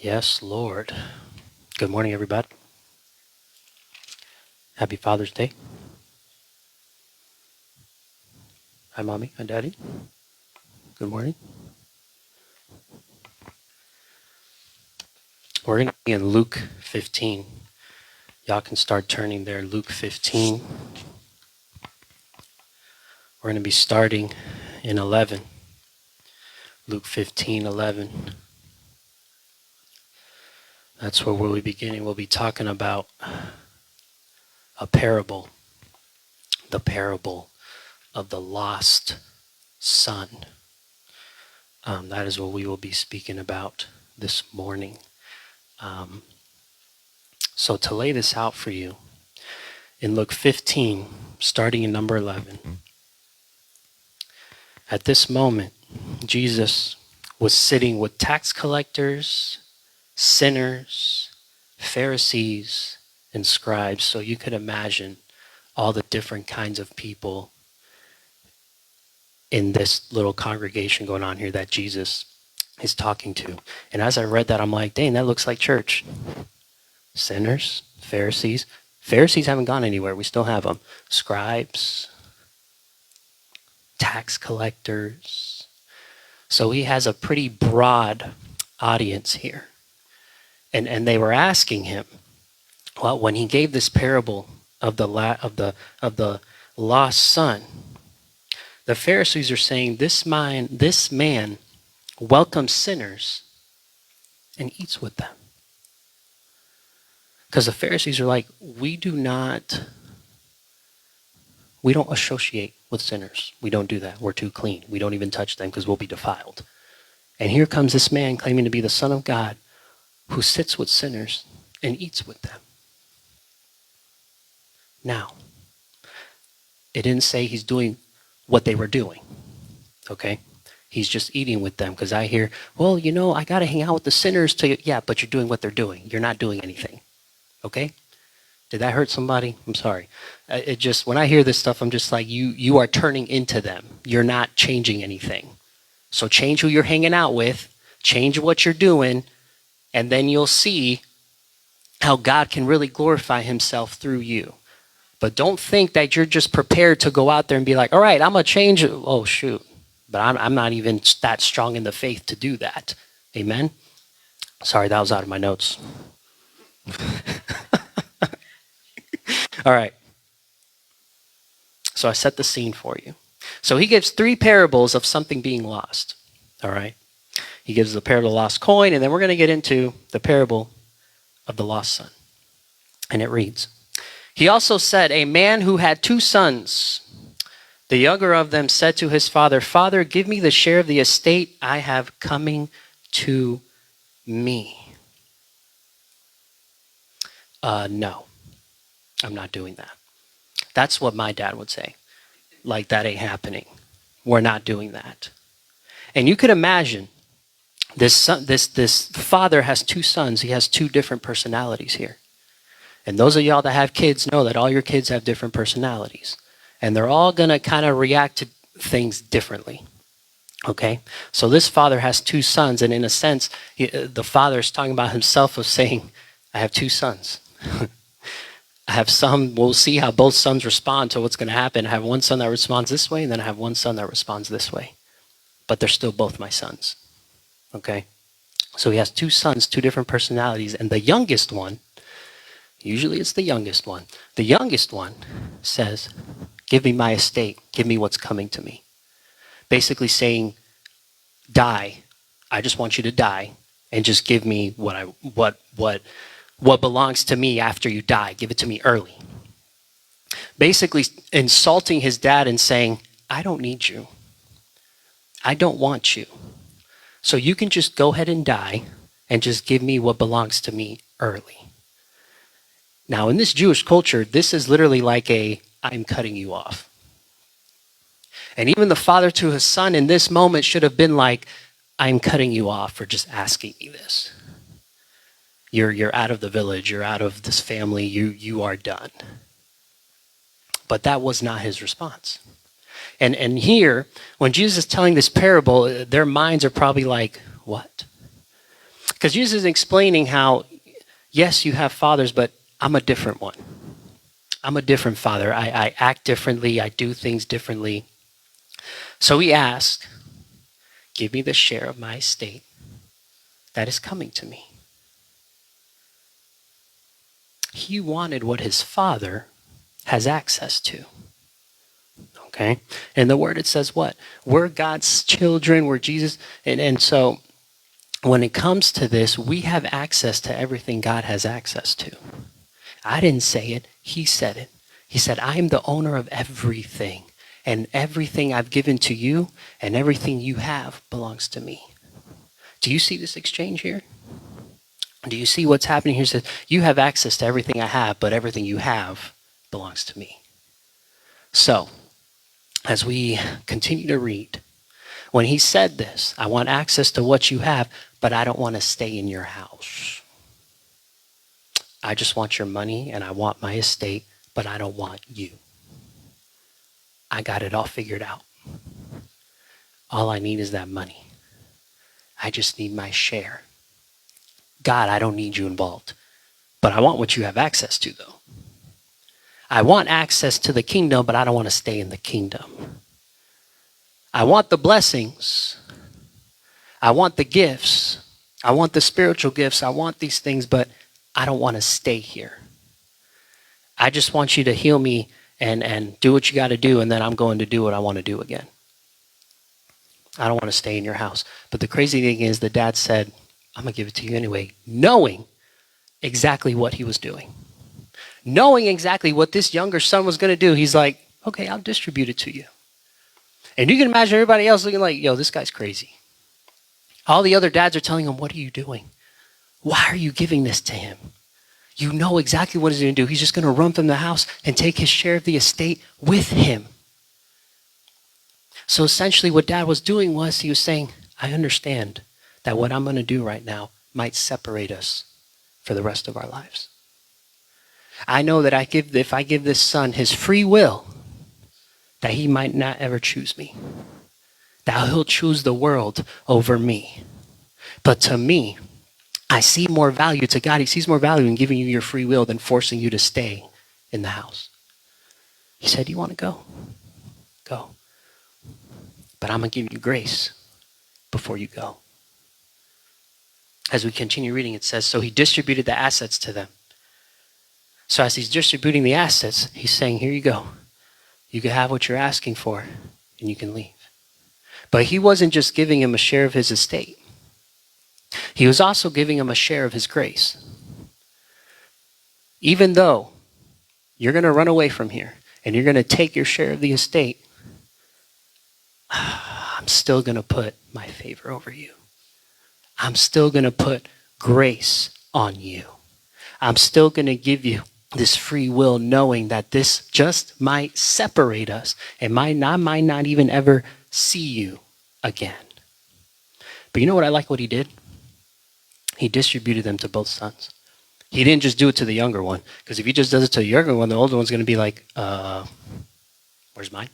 Yes, Lord. Good morning, everybody. Happy Father's Day. Hi, Mommy. Hi, Daddy. Good morning. We're going to be in Luke 15. Y'all can start turning there. Luke 15. We're going to be starting in 11. Luke 15:11. That's where we'll be beginning. We'll be talking about a parable. The parable of the lost son. That is what we will be speaking about this morning. So to lay this out for you, in Luke 15, starting in number 11, at this moment, Jesus was sitting with tax collectors, sinners, Pharisees, and scribes. So you could imagine all the different kinds of people in this little congregation going on here that Jesus is talking to. And as I read that, I'm like, dang, that looks like church. Sinners, Pharisees. Pharisees haven't gone anywhere. We still have them. Scribes, tax collectors. So he has a pretty broad audience here. And they were asking him, well, when he gave this parable of the lost son, the Pharisees are saying this man welcomes sinners and eats with them. Because the Pharisees are like, we don't associate with sinners. We don't do that. We're too clean. We don't even touch them because we'll be defiled. And here comes this man claiming to be the Son of God who sits with sinners and eats with them. Now, it didn't say he's doing what they were doing, okay? He's just eating with them because I hear, well, I got to hang out with the sinners yeah, but you're doing what they're doing. You're not doing anything, okay? Did that hurt somebody? I'm sorry. When I hear this stuff, I'm just like, you are turning into them. You're not changing anything. So change who you're hanging out with, change what you're doing, and then you'll see how God can really glorify himself through you. But don't think that you're just prepared to go out there and be like, all right, I'm going to change it. Oh, shoot. But I'm not even that strong in the faith to do that. Amen? Sorry, that was out of my notes. All right. So I set the scene for you. So he gives 3 parables of something being lost. All right. He gives the parable of the lost coin, and then we're going to get into the parable of the lost son. And it reads, he also said, a man who had 2 sons. The younger of them said to his father, Father, give me the share of the estate I have coming to me. No, I'm not doing that. That's what my dad would say. Like, that ain't happening. We're not doing that. And you could imagine this father has 2 sons. He has 2 different personalities here. And those of y'all that have kids know that all your kids have different personalities. And they're all going to kind of react to things differently. Okay? So this father has 2 sons. And in a sense, the father is talking about himself of saying, I have 2 sons. I have some, we'll see how both sons respond to what's going to happen. I have one son that responds this way, and then I have one son that responds this way. But they're still both my sons. Okay? So he has 2 sons, 2 different personalities. And the youngest one, usually it's the youngest one. The youngest one says, give me my estate. Give me what's coming to me. Basically saying, die. I just want you to die and just give me what belongs to me after you die. Give it to me early. Basically insulting his dad and saying, I don't need you. I don't want you. So you can just go ahead and die and just give me what belongs to me early. Now, in this Jewish culture, this is literally like I'm cutting you off. And even the father to his son in this moment should have been like, I'm cutting you off for just asking me this. You're out of the village. You're out of this family. You are done. But that was not his response. And here, when Jesus is telling this parable, their minds are probably like, what? Because Jesus is explaining how, yes, you have fathers, but I'm a different one. I'm a different father. I act differently. I do things differently. So he asked, give me the share of my estate that is coming to me. He wanted what his father has access to. Okay? In the word it says what? We're God's children. We're Jesus. And so when it comes to this, we have access to everything God has access to. I didn't say it. He said it. He said, I am the owner of everything. And everything I've given to you and everything you have belongs to me. Do you see this exchange here? Do you see what's happening here? It says, you have access to everything I have, but everything you have belongs to me. So, as we continue to read, when he said this, I want access to what you have, but I don't want to stay in your house. I just want your money and I want my estate, but I don't want you. I got it all figured out. All I need is that money. I just need my share. God, I don't need you involved, but I want what you have access to, though. I want access to the kingdom, but I don't want to stay in the kingdom. I want the blessings. I want the gifts. I want the spiritual gifts. I want these things, but I don't want to stay here. I just want you to heal me and do what you got to do, and then I'm going to do what I want to do again. I don't want to stay in your house. But the crazy thing is the dad said, I'm going to give it to you anyway, knowing exactly what he was doing. Knowing exactly what this younger son was going to do, he's like, okay, I'll distribute it to you. And you can imagine everybody else looking like, yo, this guy's crazy. All the other dads are telling him, what are you doing? Why are you giving this to him? You know exactly what he's going to do. He's just going to run from the house and take his share of the estate with him. So essentially what dad was doing was he was saying, I understand that what I'm going to do right now might separate us for the rest of our lives. I know that if I give this son his free will, that he might not ever choose me. That he'll choose the world over me. But to me, I see more value to God. He sees more value in giving you your free will than forcing you to stay in the house. He said, you want to go? Go. But I'm going to give you grace before you go. As we continue reading, it says, so he distributed the assets to them. So as he's distributing the assets, he's saying, here you go. You can have what you're asking for, and you can leave. But he wasn't just giving him a share of his estate. He was also giving him a share of his grace. Even though you're going to run away from here, and you're going to take your share of the estate, I'm still going to put my favor over you. I'm still going to put grace on you. I'm still going to give you this free will, knowing that this just might separate us and I might not even ever see you again. But you know what I like what he did? He distributed them to both sons. He didn't just do it to the younger one, because if he just does it to the younger one, the older one's going to be like, where's mine?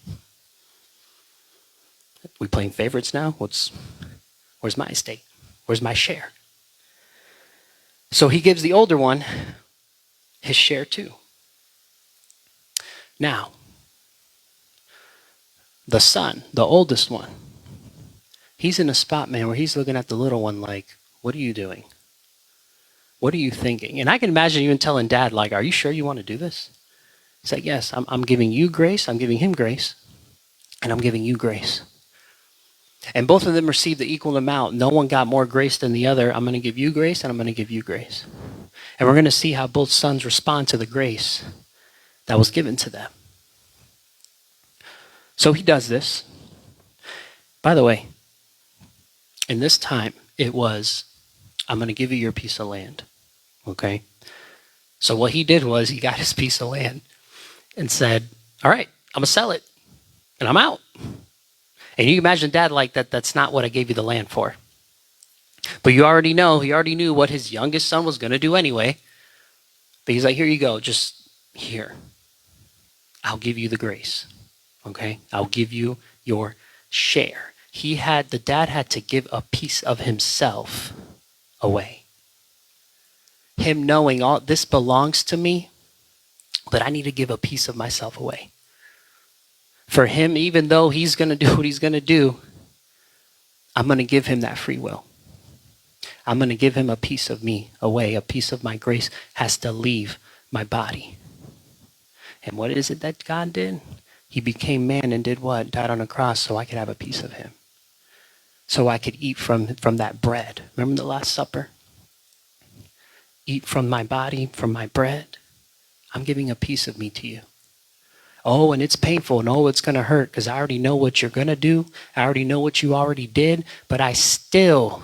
We playing favorites now? Where's my estate? Where's my share? So he gives the older one his share too. Now, the son, the oldest one, he's in a spot, man, where he's looking at the little one like, what are you doing? What are you thinking? And I can imagine even telling dad, like, are you sure you want to do this? He's like, yes, I'm giving you grace, I'm giving him grace, and I'm giving you grace. And both of them received the equal amount. No one got more grace than the other. I'm going to give you grace, and I'm going to give you grace. And we're going to see how both sons respond to the grace that was given to them. So he does this. By the way, in this time, it was, I'm going to give you your piece of land. Okay? So what he did was he got his piece of land and said, all right, I'm going to sell it, and I'm out. And you can imagine dad like that. That's not what I gave you the land for. But you already know, he already knew what his youngest son was going to do anyway. But he's like, here you go, just here. I'll give you the grace. Okay? I'll give you your share. The dad had to give a piece of himself away. Him knowing all this belongs to me, but I need to give a piece of myself away. For him, even though he's going to do what he's going to do, I'm going to give him that free will. I'm going to give him a piece of me away. A piece of my grace has to leave my body. And what is it that God did? He became man and did what? Died on a cross so I could have a piece of him. So I could eat from that bread. Remember the Last Supper? Eat from my body, from my bread. I'm giving a piece of me to you. Oh, and it's painful, and oh, it's going to hurt because I already know what you're going to do. I already know what you already did, but I still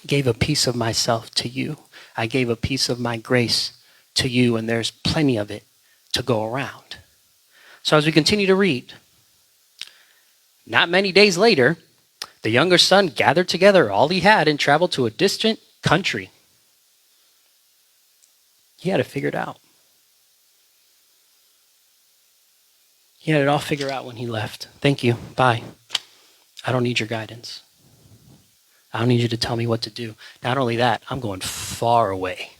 gave a piece of myself to you. I gave a piece of my grace to you, and there's plenty of it to go around. So as we continue to read, not many days later, the younger son gathered together all he had and traveled to a distant country. He had it figured out. He had it all figured out when he left. Thank you. Bye. I don't need your guidance. I don't need you to tell me what to do. Not only that, I'm going far away.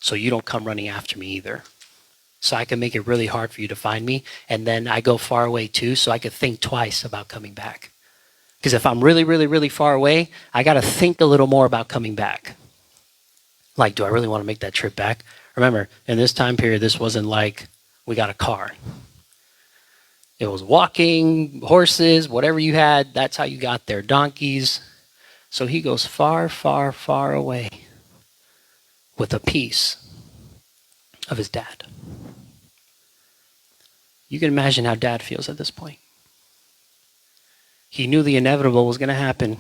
So you don't come running after me either. So I can make it really hard for you to find me. And then I go far away too, so I could think twice about coming back. Because if I'm really, really, really far away, I got to think a little more about coming back. Like, do I really want to make that trip back? Remember, in this time period, this wasn't like we got a car. It was walking, horses, whatever you had, that's how you got there. Donkeys. So he goes far, far, far away with a piece of his dad. You can imagine how dad feels at this point. He knew the inevitable was going to happen,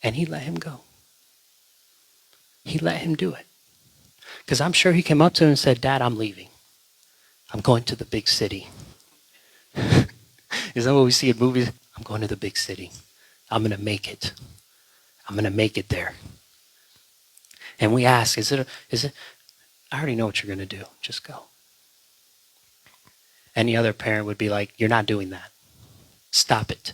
and he let him go. He let him do it. Because I'm sure he came up to him and said, Dad, I'm leaving. I'm going to the big city. Is that what we see in movies? I'm going to the big city. I'm going to make it. I'm going to make it there. And we ask, is it, I already know what you're going to do. Just go. Any other parent would be like, you're not doing that. Stop it.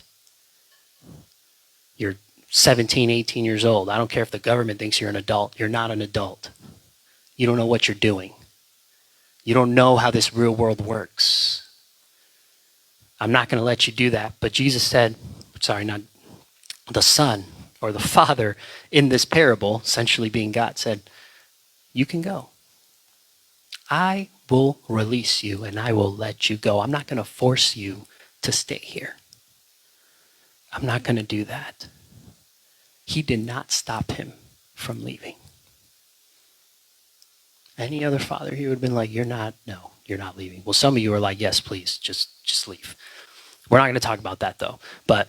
You're 17, 18 years old. I don't care if the government thinks you're an adult. You're not an adult. You don't know what you're doing. You don't know how this real world works. I'm not going to let you do that. But Jesus said, not the son or the father in this parable, essentially being God, said, you can go. I will release you and I will let you go. I'm not going to force you to stay here. I'm not going to do that. He did not stop him from leaving. Any other father here would have been like, you're not leaving. Well, some of you are like, yes, please, just leave. We're not going to talk about that though. But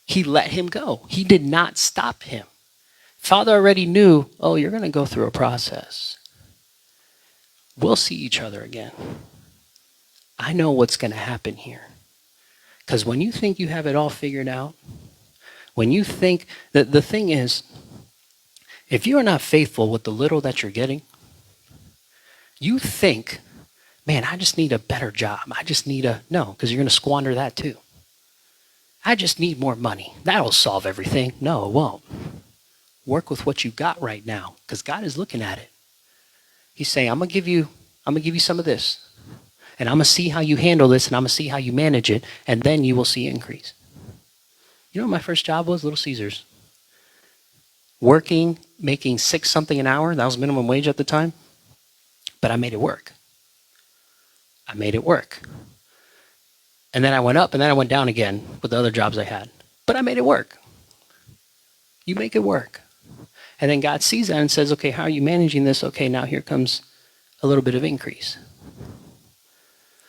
he let him go. He did not stop him. Father already knew, oh, you're going to go through a process. We'll see each other again. I know what's going to happen here. Because when you think you have it all figured out, when you think that the thing is, if you are not faithful with the little that you're getting, you think, man, I just need a better job. No, because you're going to squander that too. I just need more money. That'll solve everything. No, it won't. Work with what you got right now, because God is looking at it. He's saying, I'm going to give you some of this. And I'm going to see how you handle this, and I'm going to see how you manage it, and then you will see increase. You know what my first job was? Little Caesars. Working, making $6 something an hour. That was minimum wage at the time. But I made it work. And then I went up, and then I went down again with the other jobs I had. But I made it work. You make it work. And then God sees that and says, okay, how are you managing this? Okay, now here comes a little bit of increase.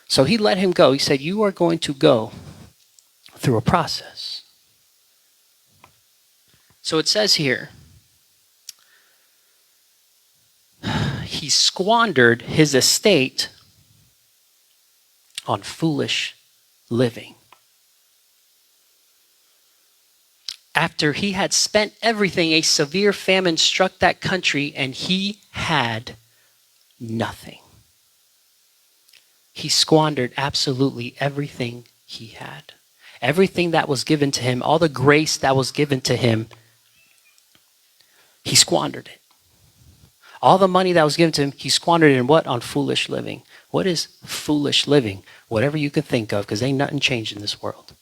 So he let him go. He said, you are going to go through a process. So it says here, he squandered his estate on foolish living. After he had spent everything, a severe famine struck that country and he had nothing. He squandered absolutely everything he had. Everything that was given to him, all the grace that was given to him, he squandered it. All the money that was given to him, he squandered it in what? On foolish living. What is foolish living? Whatever you can think of, because ain't nothing changed in this world.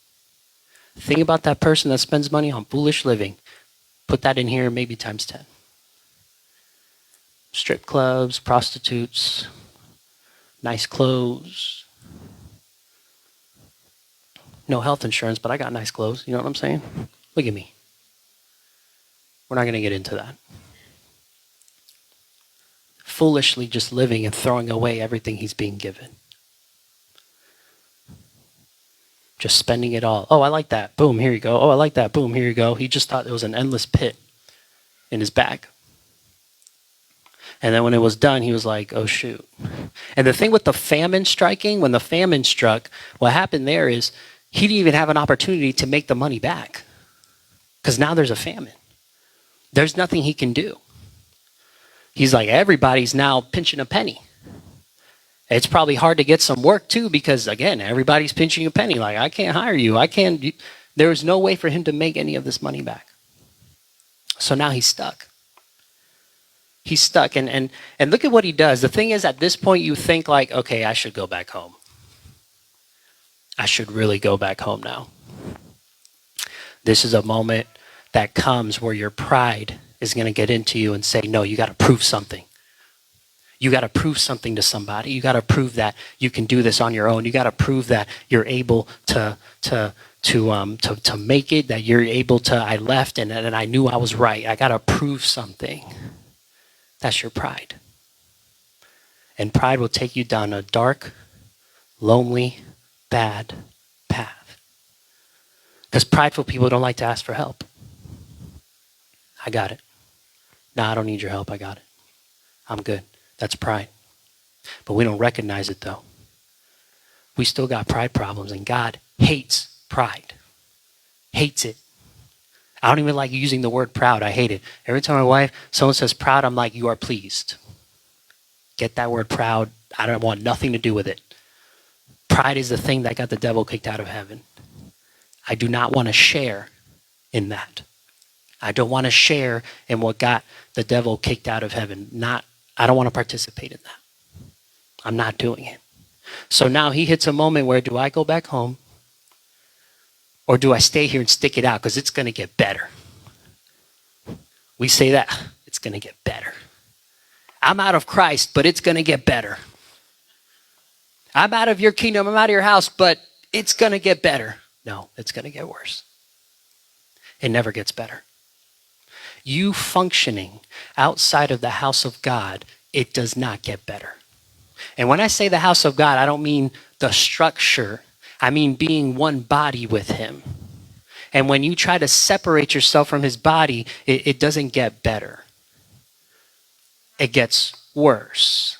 Think about that person that spends money on foolish living. Put that in here, maybe times 10. Strip clubs, prostitutes, nice clothes. No health insurance, but I got nice clothes. You know what I'm saying? Look at me. We're not going to get into that. Foolishly just living and throwing away everything he's being given. Just spending it all. Oh, I like that. Boom, here you go. Oh, I like that. Boom, here you go. He just thought it was an endless pit in his bag. And then when it was done, he was like, oh, shoot. And the thing with the famine striking, when the famine struck, what happened there is he didn't even have an opportunity to make the money back. Because now there's a famine. There's nothing he can do. He's like, everybody's now pinching a penny. It's probably hard to get some work too, because again, everybody's pinching a penny. Like, I can't hire you. There was no way for him to make any of this money back. So now he's stuck. He's stuck. And look at what he does. The thing is, at this point, you think like, okay, I should go back home. I should really go back home now. This is a moment that comes where your pride is going to get into you and say, no, you got to prove something. You got to prove something to somebody. You got to prove that you can do this on your own. You got to prove that you're able to make it, that you're able to, I left and I knew I was right. I got to prove something. That's your pride. And pride will take you down a dark, lonely, bad path. Because prideful people don't like to ask for help. I got it. No, I don't need your help. I got it. I'm good. That's pride. But we don't recognize it though. We still got pride problems, and God hates pride. Hates it. I don't even like using the word proud. I hate it. Every time someone says proud, I'm like, you are pleased. Get that word proud. I don't want nothing to do with it. Pride is the thing that got the devil kicked out of heaven. I do not want to share in that. I don't want to share in what got the devil kicked out of heaven. I don't want to participate in that. I'm not doing it. So now he hits a moment where, do I go back home? Or do I stay here and stick it out? Because it's going to get better. We say that. It's going to get better. I'm out of Christ, but it's going to get better. I'm out of your kingdom. I'm out of your house, but it's going to get better. No, it's going to get worse. It never gets better. You functioning outside of the house of God, it does not get better. And when I say the house of God, I don't mean the structure. I mean being one body with him. And when you try to separate yourself from his body, it doesn't get better. It gets worse.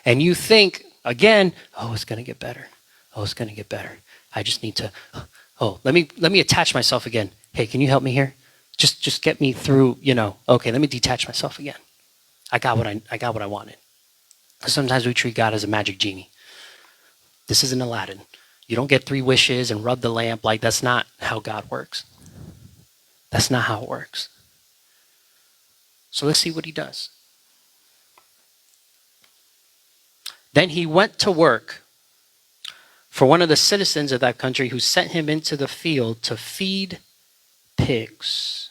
And you think, again, oh, it's going to get better. Oh, it's going to get better. I just need to, let me attach myself again. Hey, can you help me here? Just get me through, okay, let me detach myself again. I got what I wanted. Because sometimes we treat God as a magic genie. This isn't Aladdin. You don't get 3 wishes and rub the lamp. Like, that's not how God works. That's not how it works. So let's see what he does. Then he went to work for one of the citizens of that country, who sent him into the field to feed pigs.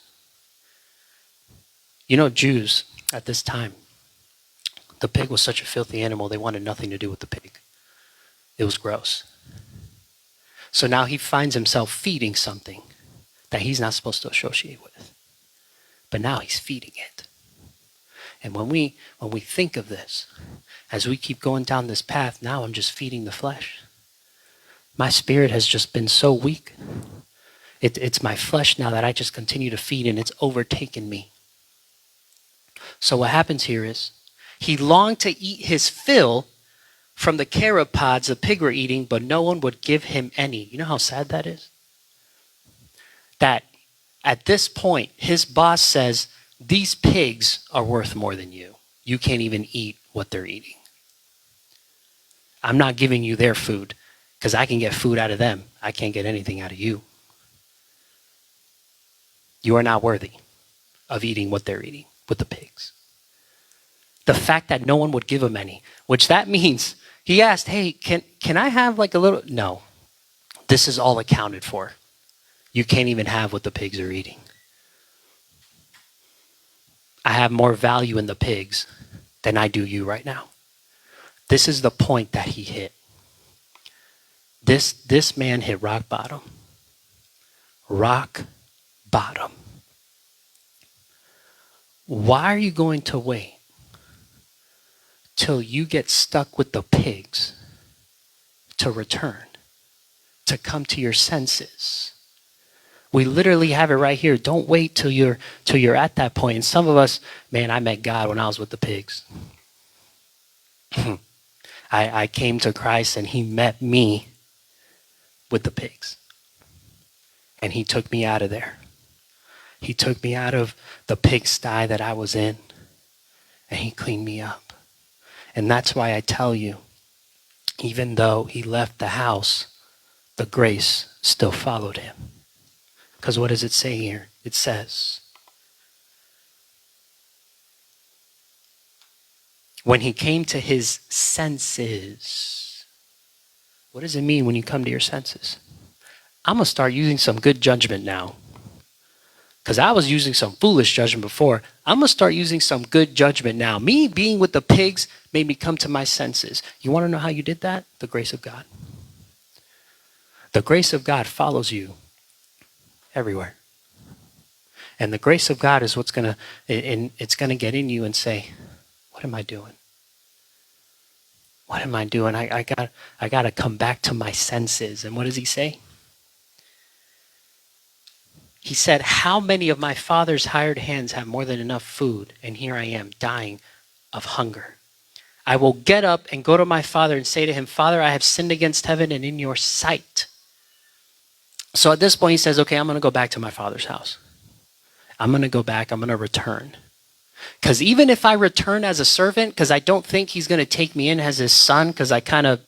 Jews at this time, the pig was such a filthy animal, they wanted nothing to do with the pig. It was gross. So now he finds himself feeding something that he's not supposed to associate with. But now he's feeding it. And when we think of this, as we keep going down this path, now I'm just feeding the flesh. My spirit has just been so weak. It's my flesh now that I just continue to feed, and it's overtaken me. So what happens here is, he longed to eat his fill from the carob pods the pig were eating, but no one would give him any. You know how sad that is? That at this point, his boss says, these pigs are worth more than you. You can't even eat what they're eating. I'm not giving you their food. because I can get food out of them. I can't get anything out of you. You are not worthy of eating what they're eating with the pigs. The fact that no one would give him any, which that means he asked, hey, can I have like a little? No, this is all accounted for. You can't even have what the pigs are eating. I have more value in the pigs than I do you right now. This is the point that he hit. This man hit rock bottom. Rock bottom. Why are you going to wait till you get stuck with the pigs to return, to come to your senses? We literally have it right here. Don't wait till you're at that point. And some of us, man, I met God when I was with the pigs. I came to Christ and he met me with the pigs. And he took me out of there. He took me out of the pigsty that I was in. And he cleaned me up. And that's why I tell you, even though he left the house, the grace still followed him. Because what does it say here? It says, when he came to his senses. What does it mean when you come to your senses? I'm going to start using some good judgment now. Because I was using some foolish judgment before. I'm going to start using some good judgment now. Me being with the pigs made me come to my senses. You want to know how you did that? The grace of God. The grace of God follows you everywhere. And the grace of God is what's going to, it's going to get in you and say, what am I doing? What am I doing? I got to come back to my senses. And what does he say? He said, how many of my father's hired hands have more than enough food? And here I am dying of hunger. I will get up and go to my father and say to him, Father, I have sinned against heaven and in your sight. So at this point he says, okay, I'm going to go back to my father's house. I'm going to go back. I'm going to return. Because even if I return as a servant, because I don't think he's going to take me in as his son, because I kind of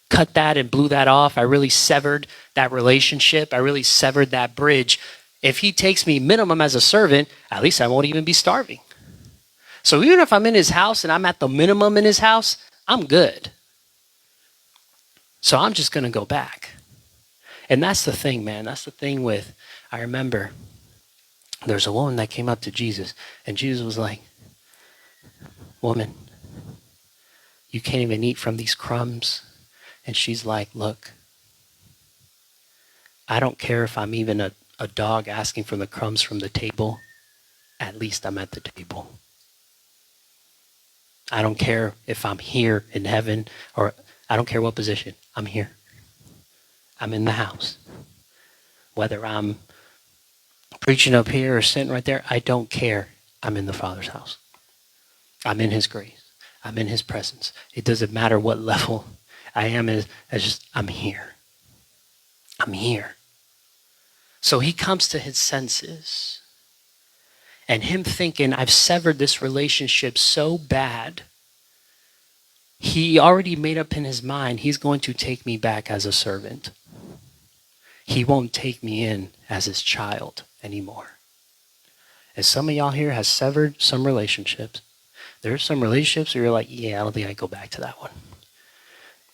cut that and blew that off. I really severed that relationship. I really severed that bridge. If he takes me minimum as a servant, at least I won't even be starving. So even if I'm in his house and I'm at the minimum in his house, I'm good. So I'm just going to go back. And that's the thing, man. That's the thing with, I remember there's a woman that came up to Jesus and Jesus was like, woman, you can't even eat from these crumbs. And she's like, look, I don't care if I'm even a dog asking for the crumbs from the table. At least I'm at the table. I don't care if I'm here in heaven or I don't care what position. I'm here. I'm in the house. Whether I'm preaching up here or sitting right there, I don't care. I'm in the Father's house. I'm in his grace. I'm in his presence. It doesn't matter what level I am as just, I'm here. I'm here. So he comes to his senses. And him thinking, I've severed this relationship so bad, he already made up in his mind, he's going to take me back as a servant. He won't take me in as his child anymore. And some of y'all here has severed some relationships. There's some relationships where you're like, yeah, I don't think I go back to that one.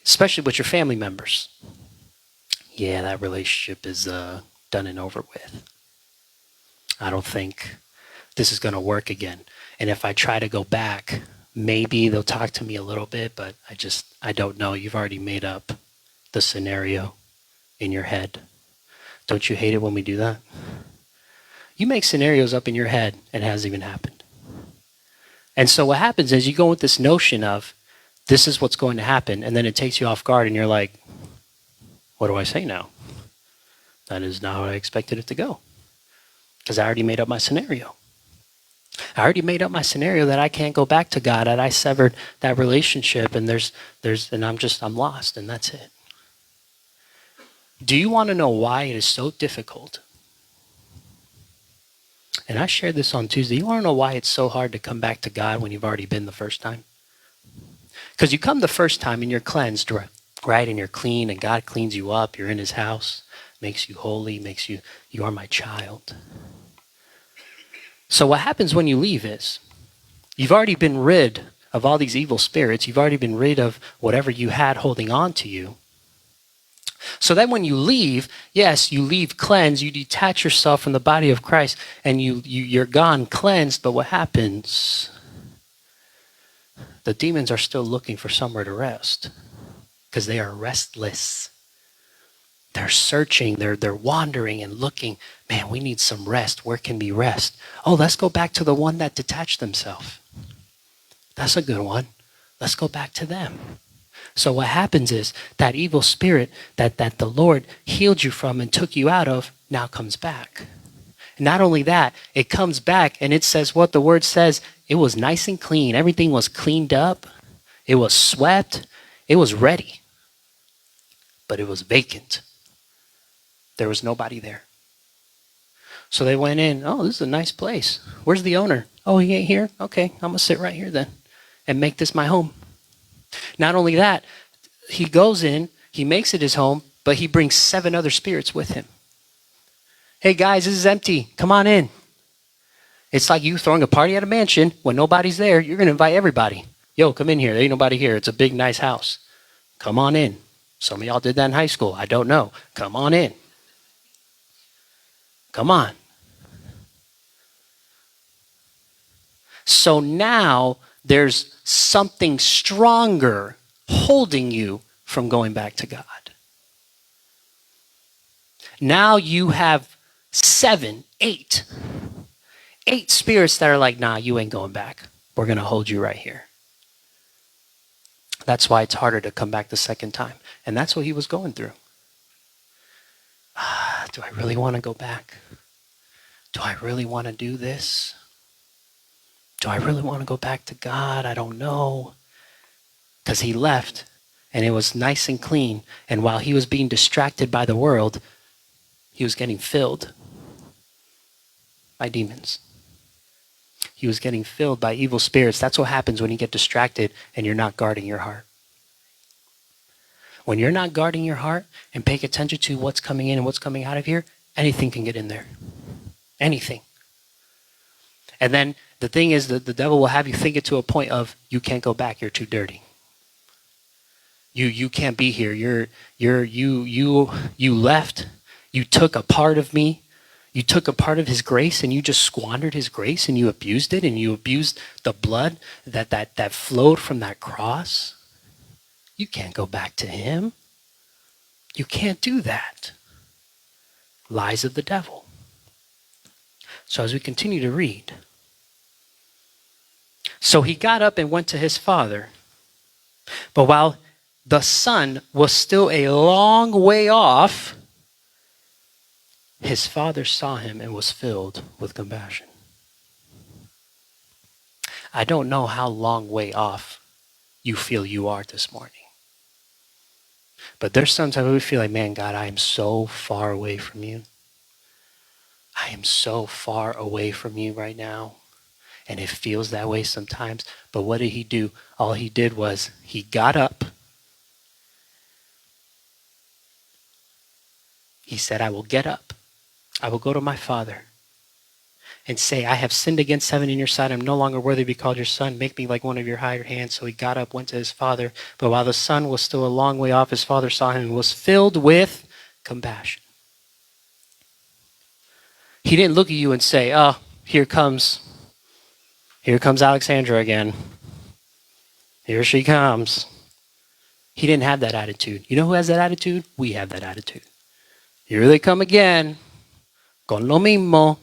Especially with your family members. Yeah, that relationship is done and over with. I don't think this is going to work again. And if I try to go back, maybe they'll talk to me a little bit, but I don't know. You've already made up the scenario in your head. Don't you hate it when we do that? You make scenarios up in your head and it hasn't even happened. And so what happens is you go with this notion of this is what's going to happen, and then it takes you off guard and you're like, what do I say now? That is not how I expected it to go. Because I already made up my scenario. I already made up my scenario that I can't go back to God, that I severed that relationship and I'm lost, and that's it. Do you want to know why it is so difficult? And I shared this on Tuesday. You want to know why it's so hard to come back to God when you've already been the first time? Because you come the first time and you're cleansed, right? right? And you're clean and God cleans you up. You're in his house, makes you holy, you are my child. So what happens when you leave is you've already been rid of all these evil spirits. You've already been rid of whatever you had holding on to you. So then when you leave, yes, you leave cleansed, you detach yourself from the body of Christ, and you're gone cleansed, but what happens? The demons are still looking for somewhere to rest because they are restless. They're searching, they're wandering and looking. Man, we need some rest. Where can we rest? Oh, let's go back to the one that detached themselves. That's a good one. Let's go back to them. So what happens is that evil spirit that the Lord healed you from and took you out of now comes back. And not only that, it comes back and it says what the word says. It was nice and clean. Everything was cleaned up. It was swept. It was ready. But it was vacant. There was nobody there. So they went in. Oh, this is a nice place. Where's the owner? Oh, he ain't here? Okay, I'm going to sit right here then and make this my home. Not only that, he goes in, he makes it his home, but he brings 7 other spirits with him. Hey guys, this is empty. Come on in. It's like you throwing a party at a mansion when nobody's there. You're going to invite everybody. Yo, come in here. There ain't nobody here. It's a big, nice house. Come on in. Some of y'all did that in high school. I don't know. Come on in. Come on. So now there's something stronger holding you from going back to God. Now you have 8 spirits that are like, nah, you ain't going back. We're going to hold you right here. That's why it's harder to come back the second time. And that's what he was going through. Do I really want to go back? Do I really want to do this? Do I really want to go back to God? I don't know. Because he left and it was nice and clean. And while he was being distracted by the world, he was getting filled by demons. He was getting filled by evil spirits. That's what happens when you get distracted and you're not guarding your heart. When you're not guarding your heart and paying attention to what's coming in and what's coming out of here, anything can get in there. Anything. And then the thing is that the devil will have you think it to a point of you can't go back, you're too dirty. You can't be here. You left. You took a part of me. You took a part of his grace and you just squandered his grace and you abused it and you abused the blood that flowed from that cross. You can't go back to him. You can't do that. Lies of the devil. So as we continue to read. So he got up and went to his father. But while the son was still a long way off, his father saw him and was filled with compassion. I don't know how long way off you feel you are this morning. But there's sometimes we feel like, man, God, I am so far away from you. I am so far away from you right now. And it feels that way sometimes. But what did he do? All he did was he got up. He said, I will get up. I will go to my father and say, I have sinned against heaven in your sight. I'm no longer worthy to be called your son. Make me like one of your hired hands. So he got up, went to his father. But while the son was still a long way off, his father saw him and was filled with compassion. He didn't look at you and say, oh, here comes Alexandra again. Here she comes. He didn't have that attitude. You know who has that attitude? We have that attitude. Here they come again. Con lo mismo.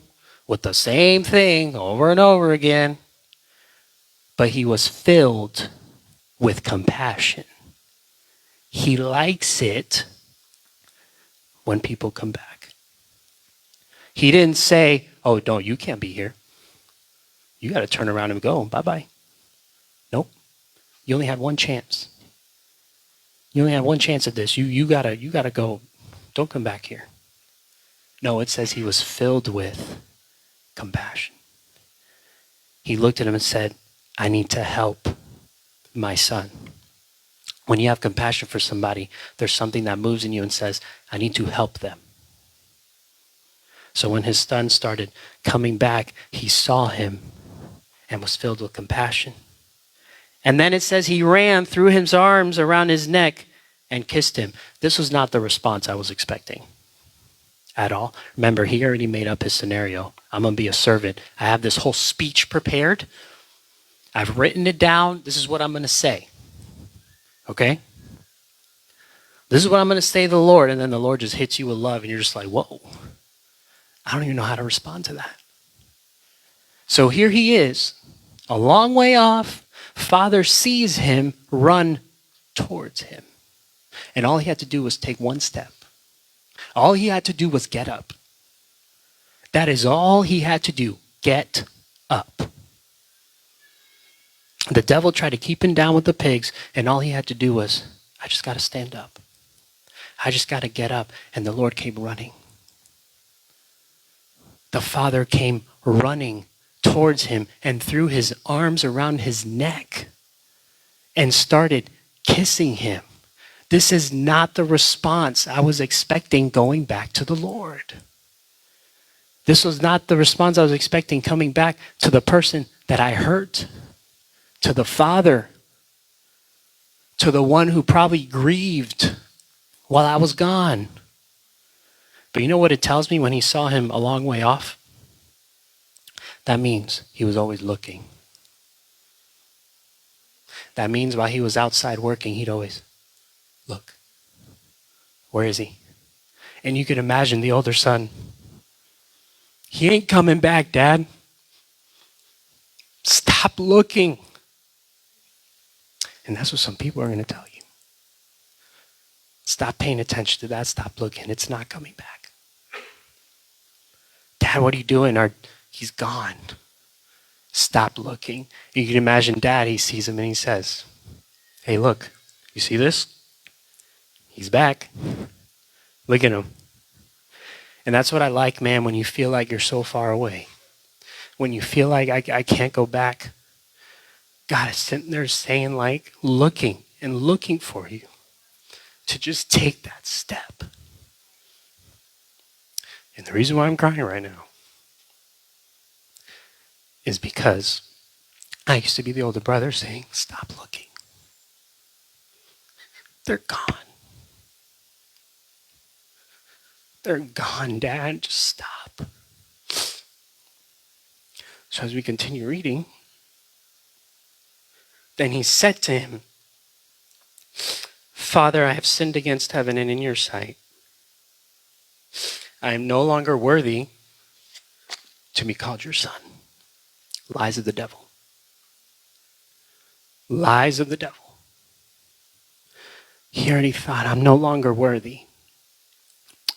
With the same thing over and over again. But he was filled with compassion. He likes it when people come back. He didn't say, oh, no, you can't be here. You got to turn around and go. Bye-bye. Nope. You only had one chance. You only had one chance at this. You gotta go. Don't come back here. No, it says he was filled with compassion. He looked at him and said, I need to help my son. When you have compassion for somebody, there's something that moves in you and says, I need to help them. So when his son started coming back, he saw him and was filled with compassion. And then it says he ran, threw his arms around his neck, and kissed him. This was not the response I was expecting at all. Remember, he already made up his scenario. I'm going to be a servant. I have this whole speech prepared. I've written it down. This is what I'm going to say. Okay? This is what I'm going to say to the Lord. And then the Lord just hits you with love, and you're just like, whoa. I don't even know how to respond to that. So here he is, a long way off. Father sees him run towards him. And all he had to do was take one step. All he had to do was get up. That is all he had to do. Get up. The devil tried to keep him down with the pigs, and all he had to do was, I just got to stand up. I just got to get up. And the Lord came running. The Father came running towards him and threw his arms around his neck and started kissing him. This is not the response I was expecting going back to the Lord. This was not the response I was expecting coming back to the person that I hurt, to the Father, to the one who probably grieved while I was gone. But you know what it tells me when he saw him a long way off? That means he was always looking. That means while he was outside working, he'd always look. Where is he? And you can imagine the older son. He ain't coming back, Dad. Stop looking. And that's what some people are going to tell you. Stop paying attention to that. Stop looking. It's not coming back. Dad, what are you doing? He's gone. Stop looking. You can imagine Dad, he sees him and he says, hey, look, you see this? He's back. Look at him. And that's what I like, man, when you feel like you're so far away. When you feel like I can't go back. God is sitting there saying, like, looking and looking for you to just take that step. And the reason why I'm crying right now is because I used to be the older brother saying, stop looking. They're gone. They're gone, Dad. Just stop. So as we continue reading, then he said to him, Father, I have sinned against heaven and in your sight. I am no longer worthy to be called your son. Lies of the devil. Lies of the devil. He already thought, I'm no longer worthy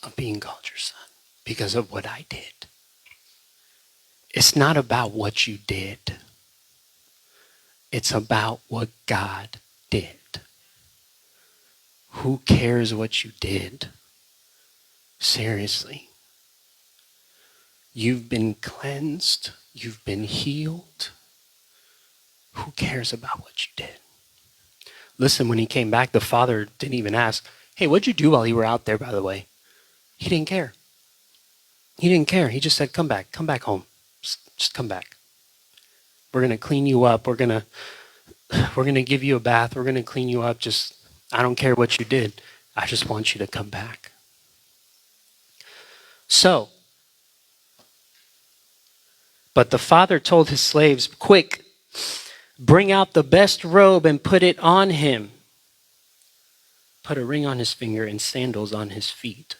of being called your son because of what I did. It's not about what you did. It's about what God did. Who cares what you did? Seriously. You've been cleansed. You've been healed. Who cares about what you did? Listen, when he came back, the father didn't even ask, hey, what'd you do while you were out there, by the way? He didn't care. He didn't care. He just said, come back home. Just come back. We're going to clean you up. We're going to give you a bath. We're going to clean you up. Just, I don't care what you did. I just want you to come back. So, but the father told his slaves, quick, bring out the best robe and put it on him. Put a ring on his finger and sandals on his feet.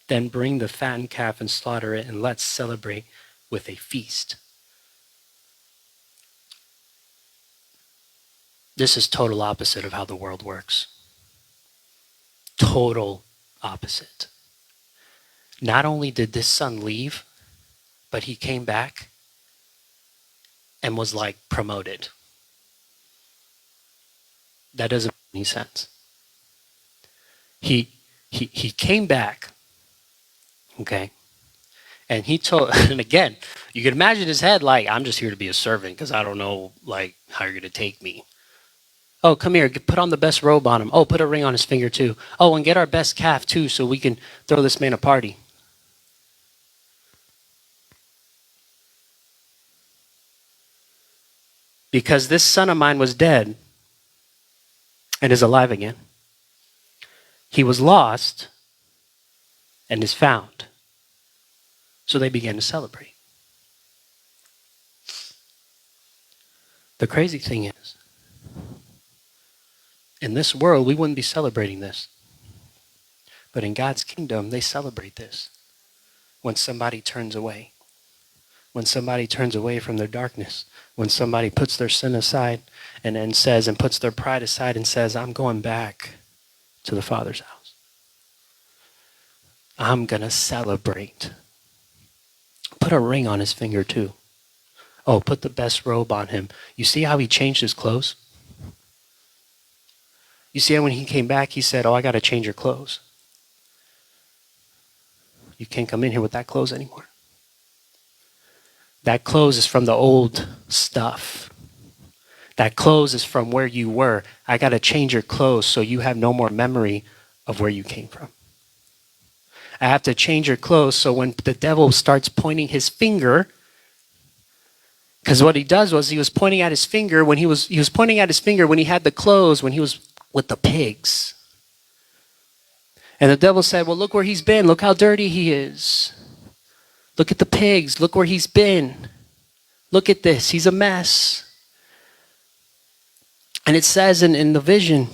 Then bring the fattened calf and slaughter it, and let's celebrate with a feast. This is total opposite of how the world works. Total opposite. Not only did this son leave, but he came back and was like promoted. That doesn't make any sense. He came back, okay? And he told, and again, you can imagine his head like, I'm just here to be a servant because I don't know like how you're going to take me. Oh, come here, put on the best robe on him. Oh, put a ring on his finger too. Oh, and get our best calf too so we can throw this man a party. Because this son of mine was dead and is alive again. He was lost and is found. So they began to celebrate. The crazy thing is, in this world, we wouldn't be celebrating this. But in God's kingdom, they celebrate this. When somebody turns away. When somebody turns away from their darkness. When somebody puts their sin aside and says, and puts their pride aside and says, I'm going back to the Father's house. I'm going to celebrate. Put a ring on his finger too. Oh, put the best robe on him. You see how he changed his clothes? You see how when he came back, he said, oh, I got to change your clothes. You can't come in here with that clothes anymore. That clothes is from the old stuff. That clothes is from where you were. I got to change your clothes so you have no more memory of where you came from. I have to change your clothes so when the devil starts pointing his finger, because what he does was he was pointing at his finger when he was pointing at his finger when he had the clothes, when he was with the pigs. And the devil said, well, look where he's been. Look how dirty he is. Look at the pigs. Look where he's been. Look at this. He's a mess. And it says in the vision,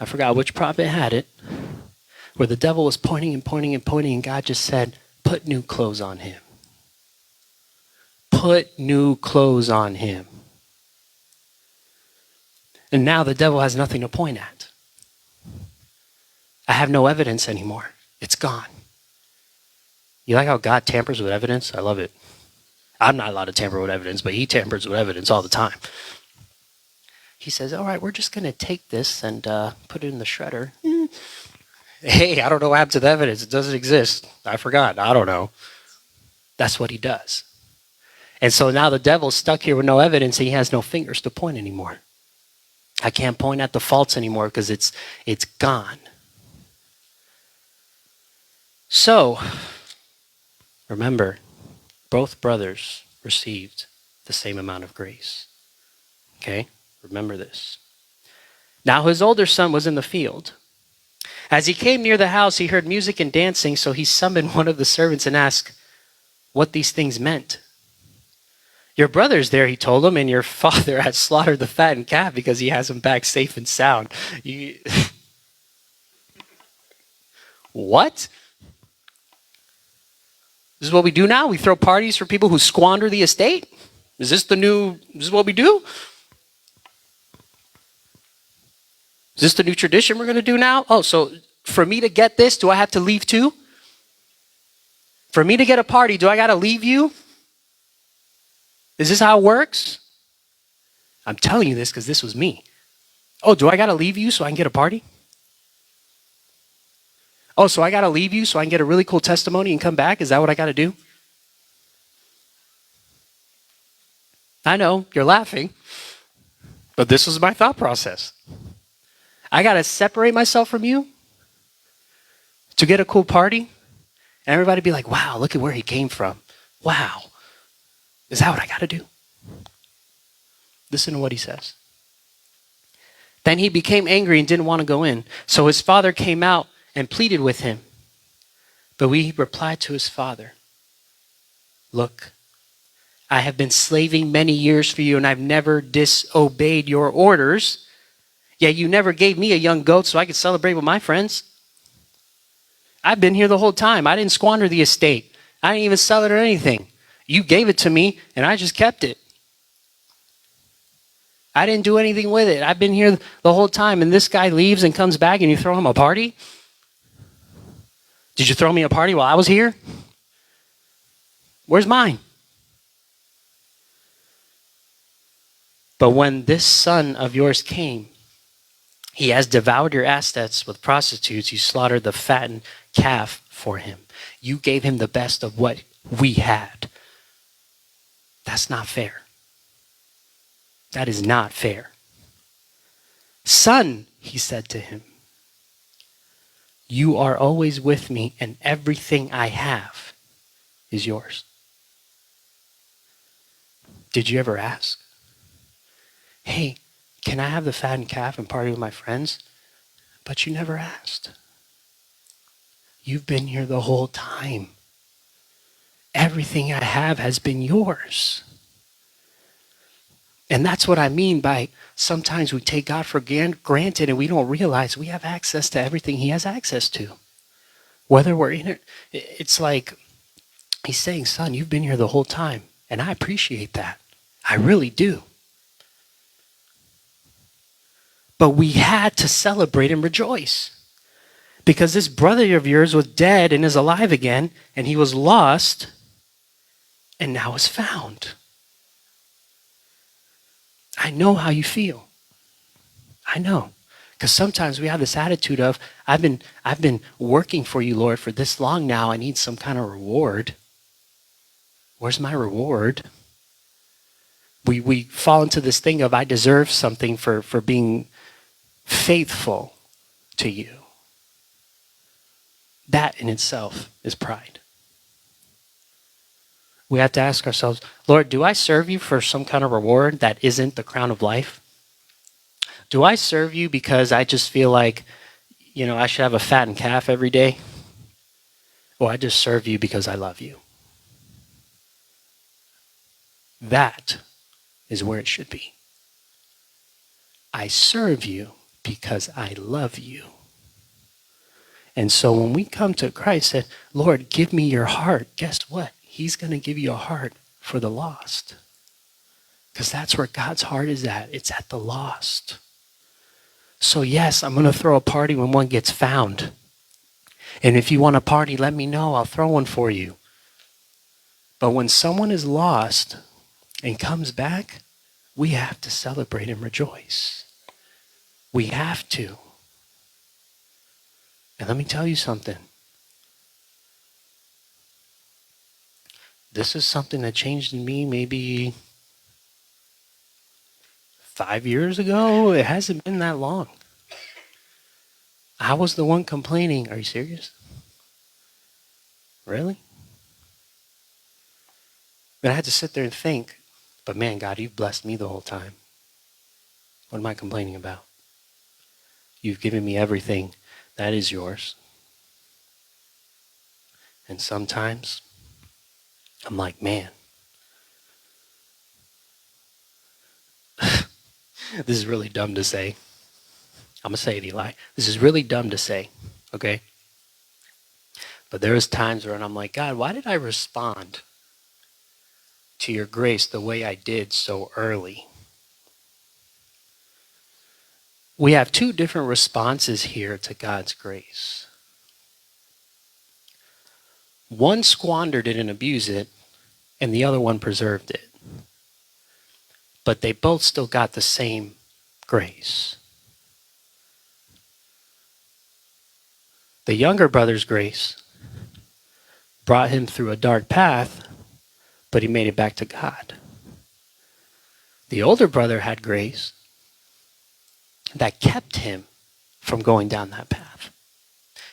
I forgot which prophet had it, where the devil was pointing and pointing and pointing, and God just said, put new clothes on him. Put new clothes on him. And now the devil has nothing to point at. I have no evidence anymore. It's gone. You like how God tampers with evidence? I love it. I'm not allowed to tamper with evidence, but he tampers with evidence all the time. He says, all right, we're just going to take this and put it in the shredder. Hey, I don't know what happened to the evidence. It doesn't exist. I forgot. I don't know. That's what he does. And so now the devil's stuck here with no evidence. And he has no fingers to point anymore. I can't point at the faults anymore because it's gone. So, remember, both brothers received the same amount of grace. Okay? Remember this. Now his older son was in the field. As he came near the house, he heard music and dancing, so he summoned one of the servants and asked what these things meant. Your brother's there, he told him, and your father has slaughtered the fattened calf because he has him back safe and sound. What? This is what we do now? We throw parties for people who squander the estate? Is this what we do? Is this the new tradition we're going to do now? Oh, so for me to get this, do I have to leave too? For me to get a party, do I got to leave you? Is this how it works? I'm telling you this because this was me. Oh, do I got to leave you so I can get a party? Oh, so I got to leave you so I can get a really cool testimony and come back? Is that what I got to do? I know, you're laughing, but this was my thought process. I got to separate myself from you to get a cool party? And everybody be like, wow, look at where he came from. Wow. Is that what I got to do? Listen to what he says. Then he became angry and didn't want to go in. So his father came out and pleaded with him. But he replied to his father, look, I have been slaving many years for you and I've never disobeyed your orders. Yet you never gave me a young goat so I could celebrate with my friends. I've been here the whole time. I didn't squander the estate. I didn't even sell it or anything. You gave it to me and I just kept it. I didn't do anything with it. I've been here the whole time and this guy leaves and comes back and you throw him a party? Did you throw me a party while I was here? Where's mine? But when this son of yours came, he has devoured your assets with prostitutes. You slaughtered the fattened calf for him. You gave him the best of what we had. That's not fair. That is not fair. Son, he said to him, you are always with me, and everything I have is yours. Did you ever ask, hey, can I have the fattened calf and party with my friends? But you never asked. You've been here the whole time. Everything I have has been yours. And that's what I mean by sometimes we take God for granted and we don't realize we have access to everything he has access to. Whether we're in it, it's like he's saying, son, you've been here the whole time. And I appreciate that. I really do. But we had to celebrate and rejoice. Because this brother of yours was dead and is alive again, and he was lost and now is found. I know how you feel. I know. Because sometimes we have this attitude of, I've been working for you, Lord, for this long now. I need some kind of reward. Where's my reward? We fall into this thing of, I deserve something for being faithful to you. That in itself is pride. We have to ask ourselves, Lord, do I serve you for some kind of reward that isn't the crown of life? Do I serve you because I just feel like, I should have a fattened calf every day? Or I just serve you because I love you? That is where it should be. I serve you because I love you. And so when we come to Christ and say, Lord, give me your heart, guess what? He's going to give you a heart for the lost. Because that's where God's heart is at. It's at the lost. So yes, I'm going to throw a party when one gets found. And if you want a party, let me know. I'll throw one for you. But when someone is lost and comes back, we have to celebrate and rejoice. We have to. And let me tell you something. This is something that changed in me maybe 5 years ago. It hasn't been that long. I was the one complaining. Are you serious? Really? And I had to sit there and think, but man, God, you've blessed me the whole time. What am I complaining about? You've given me everything that is yours. And sometimes I'm like, man, this is really dumb to say. I'm going to say it, Eli. This is really dumb to say, okay? But there was times where I'm like, God, why did I respond to your grace the way I did so early? We have two different responses here to God's grace. One squandered it and abused it, and the other one preserved it. But they both still got the same grace. The younger brother's grace brought him through a dark path, but he made it back to God. The older brother had grace that kept him from going down that path.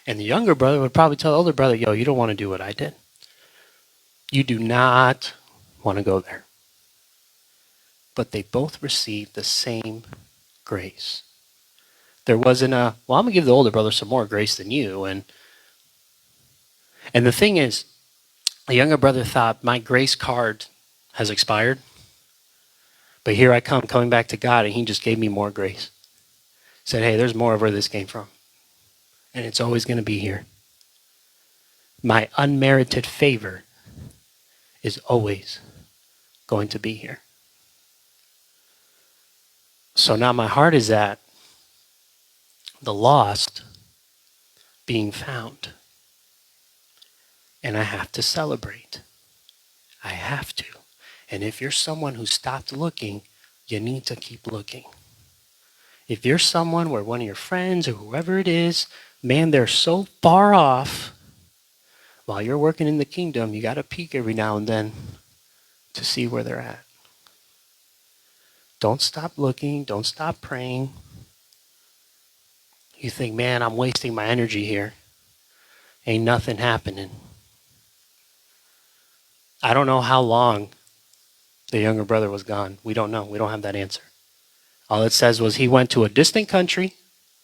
And the younger brother would probably tell the older brother, yo, you don't want to do what I did. You do not want to go there. But they both received the same grace. There wasn't I'm going to give the older brother some more grace than you. And the thing is, the younger brother thought, my grace card has expired. But here I come, coming back to God, and he just gave me more grace. Said, hey, there's more of where this came from. And it's always going to be here. My unmerited favor is always going to be here. So now my heart is at the lost being found. And I have to celebrate. I have to. And if you're someone who stopped looking, you need to keep looking. If you're someone where one of your friends or whoever it is, man, they're so far off, while you're working in the kingdom, you got to peek every now and then to see where they're at. Don't stop looking. Don't stop praying. You think, man, I'm wasting my energy here. Ain't nothing happening. I don't know how long the younger brother was gone. We don't know. We don't have that answer. All it says was he went to a distant country,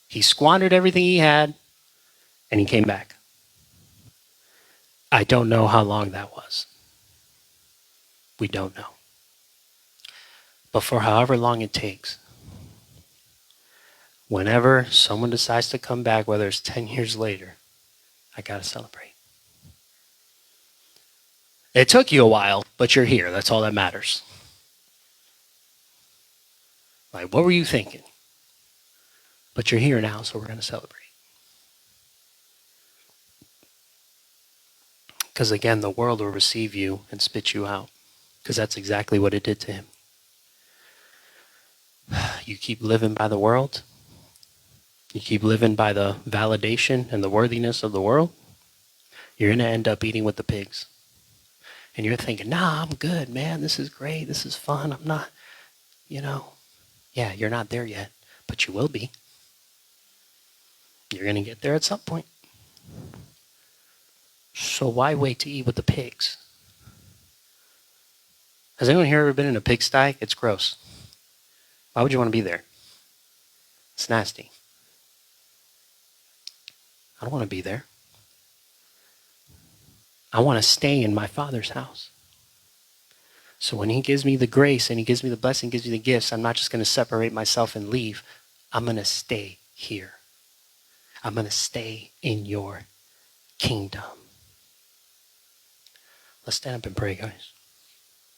he squandered everything he had, and he came back. I don't know how long that was. We don't know. But for however long it takes, whenever someone decides to come back, whether it's 10 years later, I got to celebrate. It took you a while, but you're here. That's all that matters. Like, what were you thinking? But you're here now, so we're going to celebrate. Because again, the world will receive you and spit you out. Because that's exactly what it did to him. You keep living by the world, you keep living by the validation and the worthiness of the world, you're going to end up eating with the pigs. And you're thinking, nah, I'm good, man. This is great. This is fun. I'm not, yeah, you're not there yet, but you will be. You're going to get there at some point. So why wait to eat with the pigs? Has anyone here ever been in a pigsty? It's gross. Why would you want to be there? It's nasty. I don't want to be there. I want to stay in my Father's house. So when he gives me the grace and he gives me the blessing, gives me the gifts, I'm not just going to separate myself and leave. I'm going to stay here. I'm going to stay in your kingdom. Let's stand up and pray, guys.